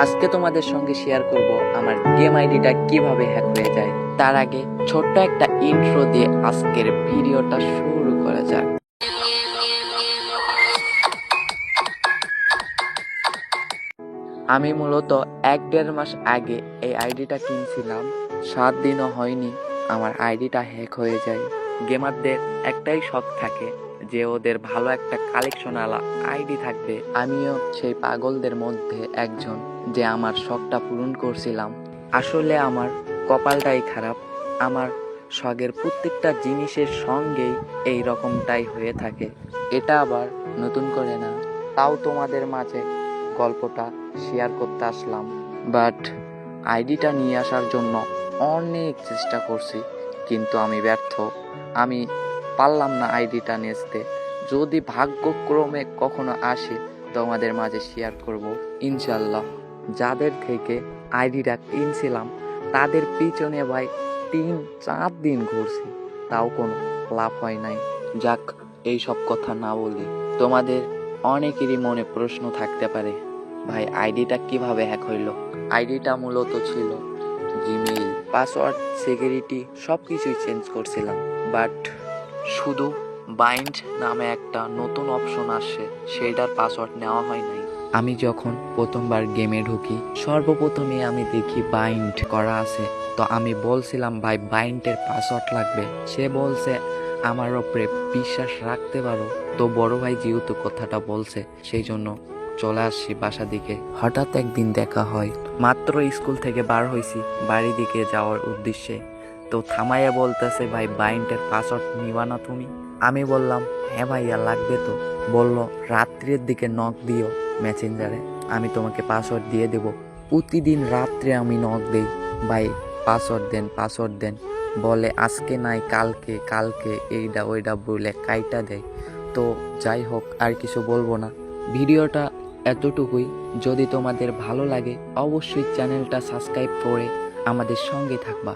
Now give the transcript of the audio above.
আজকে তোমাদের সঙ্গে শেয়ার করব আমার গেম আইডিটা কিভাবে হ্যাক হয়ে যায়। তার আগে ছোট্ট একটা ইন্ট্রো দিয়ে আজকের ভিডিওটা শুরু করা যাক। আমি মূলত 1-1.5 মাস আগে এই আইডিটা কিনছিলাম। 7 দিনও হয়নি আমার আইডিটা হ্যাক হয়ে যায়। গেমারদের একটাই শখ থাকে যে ওদের ভালো একটা কালেকশন আলা আইডি থাকবে। আমিও সেই পাগলদের মধ্যে একজন যে আমার শখটা পূরণ করছিলাম। আসলে আমার কপালটাই খারাপ, আমার শখের প্রত্যেকটা জিনিসের সঙ্গেই এই রকমটাই হয়ে থাকে। এটা আবার নতুন করে না, তাও তোমাদের মাঝে গল্পটা শেয়ার করতে আসলাম। বাট আইডিটা নিয়ে আসার জন্য অনেক চেষ্টা করছি, কিন্তু আমি ব্যর্থ। আমি পারলাম না আইডিটা নিতে। যদি ভাগ্যক্রমে কখনো আসে তোমাদের মাঝে শেয়ার করব ইনশাল্লাহ। যাদের থেকে আইডিটা কিনছিলাম তাদের পিছনে ভাই 3-4 দিন ঘুরছি, তাও কোনো লাভ হয় নাই। যাক, এই সব কথা না বলি। তোমাদের অনেকেরই মনে প্রশ্ন থাকতে পারে, ভাই আইডিটা কিভাবে হ্যাক হইল? আইডিটা মূলত ছিল জিমেইল, পাসওয়ার্ড, সিকিউরিটি সব কিছুই চেঞ্জ করছিলাম, বাট শুধু বাইন্ড নামে একটা নতুন অপশন আসে, সেইটার পাসওয়ার্ড নেওয়া হয় নাই। আমি যখন প্রথমবার গেমে ঢুকি সর্বপ্রথমে আমি দেখি বাইন্ড করা আছে, তো আমি বলছিলাম ভাই বাইন্ডের পাসওয়ার্ড লাগবে। সে বলছে আমার ওপরে বিশ্বাস রাখতে পারো। তো বড় ভাই যেহেতু কথাটা বলছে সেই জন্য চলে আসছি বাসা দিকে। হঠাৎ একদিন দেখা হয়, মাত্র স্কুল থেকে বার হয়েছি বাড়ি দিকে যাওয়ার উদ্দেশ্যে। তো থামাইয়া বলতেছে, ভাই বাইন্ডের পাসওয়ার্ড নিবা না তুমি? আমি বললাম হ্যাঁ ভাইয়া লাগবে তো। বলল রাত্রের দিকে নক দিও মেসেঞ্জারে, আমি তোমাকে পাসওয়ার্ড দিয়ে দেব। প্রতিদিন রাত্রে আমি নক দেই, ভাই পাসওয়ার্ড দেন পাসওয়ার্ড দেন। বলে আজকে নাই কালকে, কালকে এইটা ওইটা বলে কাইটা দেয়। তো যাই হোক, আর কিছু বলবো না। ভিডিওটা এতটুকুই। যদি তোমাদের ভালো লাগে অবশ্যই চ্যানেলটা সাবস্ক্রাইব করে আমাদের সঙ্গে থাকবা।